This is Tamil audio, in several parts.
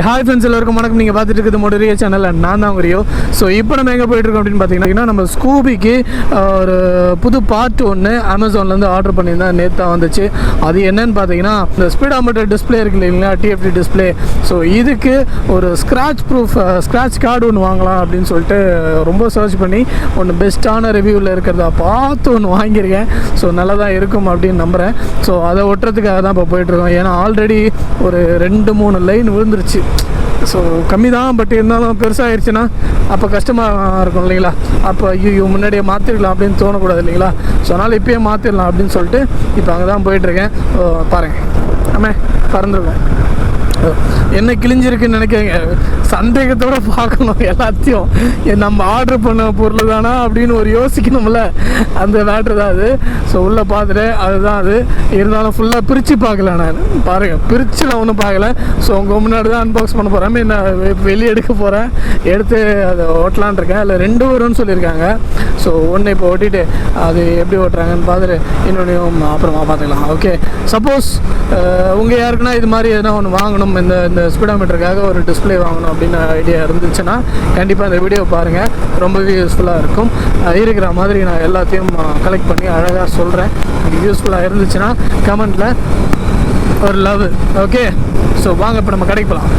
ஹாய் ஃப்ரெண்ட்ஸ், எல்லாருக்கும் வணக்கம். நீங்கள் பார்த்துட்டு இருக்குது MotoRIo சேனல். நான் தான் ரியோ. ஸோ இப்போ நம்ம எங்கே போயிட்டுருக்கோம் அப்படின்னு பார்த்தீங்கன்னா, நம்ம ஸ்கூபிக்கு ஒரு புது பார்ட் ஒன்று அமேசான்லேருந்து ஆர்டர் பண்ணியிருந்தேன். நேற்று தான் வந்துச்சு. அது என்னன்னு பார்த்தீங்கன்னா, இந்த ஸ்பீடோமீட்டர் டிஸ்பிளே இருக்குது இல்லைங்களா, டிஎஃப்டி டிஸ்பிளே. ஸோ இதுக்கு ஒரு ஸ்க்ராட்ச் கார்டு ஒன்று வாங்கலாம் அப்படின்னு சொல்லிட்டு ரொம்ப சர்ச் பண்ணி ஒன்று பெஸ்ட்டான ரிவ்யூவில் இருக்கிறதா பார்த்து ஒன்று வாங்கியிருக்கேன். ஸோ நல்லா தான் இருக்கும் அப்படின்னு நம்புகிறேன். ஸோ அதை ஒட்டுறதுக்காக தான் இப்போ போயிட்டுருக்கோம். ஏன்னா ஆல்ரெடி ஒரு 2-3 லைன் விழுந்துருச்சு. ஸோ கம்மி தான், பட் இருந்தாலும் பெருசாகிடுச்சுன்னா அப்போ கஷ்டமாக இருக்கும் இல்லைங்களா. அப்போ ஐயோ முன்னாடியே மாற்றிருக்கலாம் அப்படின்னு தோணக்கூடாது இல்லைங்களா. ஸோ அதனால் இப்போயே மாற்றிடலாம் அப்படின்னு சொல்லிட்டு இப்போ அங்கே தான் போயிட்டுருக்கேன். பாருங்கள், ஆமே பறந்துருக்கோம். என்ன கிழிஞ்சிருக்குன்னு நினைக்கிறீங்க? சந்தேகத்தோடு பார்க்கணும் எல்லாத்தையும். நம்ம ஆர்டர் பண்ண பொருள் தானா அப்படின்னு ஒரு யோசிக்கணும்ல, அந்த மேட்ரு தான் அது. ஸோ உள்ளே பார்த்துட்டேன், அதுதான் அது. இருந்தாலும் ஃபுல்லாக பிரித்து பார்க்கல நான். பாருங்கள், பிரிச்சுலாம் ஒன்றும் பார்க்கல. ஸோ உங்கள் முன்னாடி தான் அன்பாக்ஸ் பண்ண போகிறேன். நான் வெளியே எடுக்க போகிறேன், எடுத்து அதை ஓட்டலான் இருக்கேன். அதில் 2 வரும்னு சொல்லியிருக்காங்க. ஸோ ஒன்று இப்போ ஓட்டிட்டு அது எப்படி ஓட்டுறாங்கன்னு பார்த்துட்டு இன்னொன்றையும் அப்புறமா பார்த்துக்கலாம். ஓகே, சப்போஸ் உங்கள் யாருக்குன்னா இது மாதிரி எதனா ஒன்று வாங்கணும், இந்த ஸ்பீடோமீட்டருக்காக ஒரு டிஸ்பிளே வாங்கணும் அப்படின்னு ஐடியா இருந்துச்சுன்னா கண்டிப்பாக இந்த வீடியோ பாருங்கள். ரொம்பவே யூஸ்ஃபுல்லாக இருக்கும். இருக்கிற மாதிரி நான் எல்லாத்தையும் கலெக்ட் பண்ணி அழகாக சொல்கிறேன். உங்களுக்கு யூஸ்ஃபுல்லாக இருந்துச்சுன்னா கமெண்ட்டில் ஒரு லவ். ஓகே, ஸோ வாங்க இப்போ நம்ம கடைக்கு போகலாம்.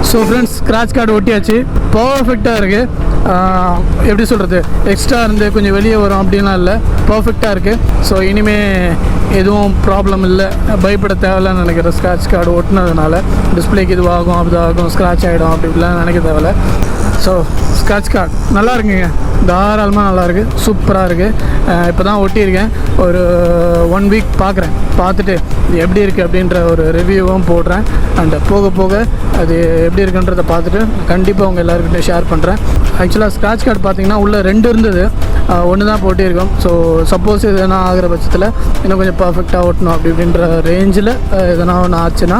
ஸோ ஃப்ரெண்ட்ஸ், ஸ்க்ராட்ச் கார்டு ஒட்டியாச்சு. பர்ஃபெக்டாக இருக்குது. எப்படி சொல்கிறது, எக்ஸ்ட்ரா இருந்து கொஞ்சம் வெளியே வரும் அப்படின்லாம் இல்லை, பர்ஃபெக்டாக இருக்குது. ஸோ இனிமேல் எதுவும் ப்ராப்ளம் இல்லை, பயப்பட தேவையில்லைன்னு நினைக்கிறேன். ஸ்க்ராட்ச் கார்டு ஒட்டினதுனால டிஸ்பிளேக்கு இதுவாகும் அதுவாகும் ஸ்க்ராட்ச் ஆகிடும் அப்படிலாம் நினைக்க தேவையில்லை. ஸோ ஸ்க்ராட்ச் கார்டு நல்லா இருக்குங்க, தாராளமாக நல்லாயிருக்கு, சூப்பராக இருக்குது. இப்போ தான் ஒட்டியிருக்கேன். ஒரு 1 வீக் பார்க்குறேன், பார்த்துட்டு எப்படி இருக்குது அப்படின்ற ஒரு ரிவ்யூவும் போடுறேன். அண்ட் போக போக அது எப்படி இருக்குன்றதை பார்த்துட்டு கண்டிப்பாக உங்கள் எல்லாருக்கிட்டையும் ஷேர் பண்ணுறேன். ஆக்சுவலாக ஸ்க்ராட்ச் கார்டு பார்த்திங்கன்னா உள்ளே 2 இருந்தது, 1 தான் போட்டியிருக்கோம். ஸோ சப்போஸ் எதனா ஆகிற பட்சத்தில் இன்னும் கொஞ்சம் பர்ஃபெக்டாக ஓட்டணும் அப்படின்ற ரேஞ்சில் எதனா ஒன்று ஆச்சுன்னா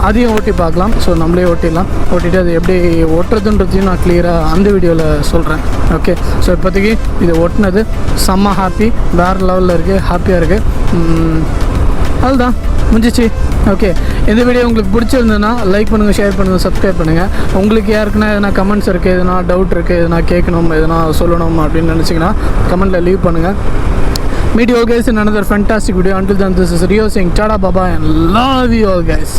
அதையும் ஓட்டி பார்க்கலாம். ஸோ நம்மளே ஓட்டிட்டு அது எப்படி ஓட்டுறதுன்றதையும் நான் கிளியராக அந்த வீடியோவில் சொல்கிறேன். ஓகே, ஸோ இப்போதைக்கு இது ஓட்டினது செம்ம ஹாப்பி, வேறு லெவலில் இருக்குது, ஹாப்பியாக இருக்குது. அதுதான் முடிஞ்சிச்சு. ஓகே, இந்த வீடியோ உங்களுக்கு பிடிச்சிருந்ததுன்னா லைக் பண்ணுங்கள், ஷேர் பண்ணுங்கள், சப்ஸ்கிரைப் பண்ணுங்கள். உங்களுக்கு யாருக்குன்னா எதனா கமெண்ட்ஸ் இருக்குது, எதனா டவுட் இருக்குது, எதனா கேட்கணும், எதனா சொல்லணும் அப்படின்னு நினச்சிங்கன்னா கமெண்ட்டில் லீவ் பண்ணுங்கள். Meet you all guys in another fantastic video. Until then, this is Rio saying tada bye bye and love you all guys.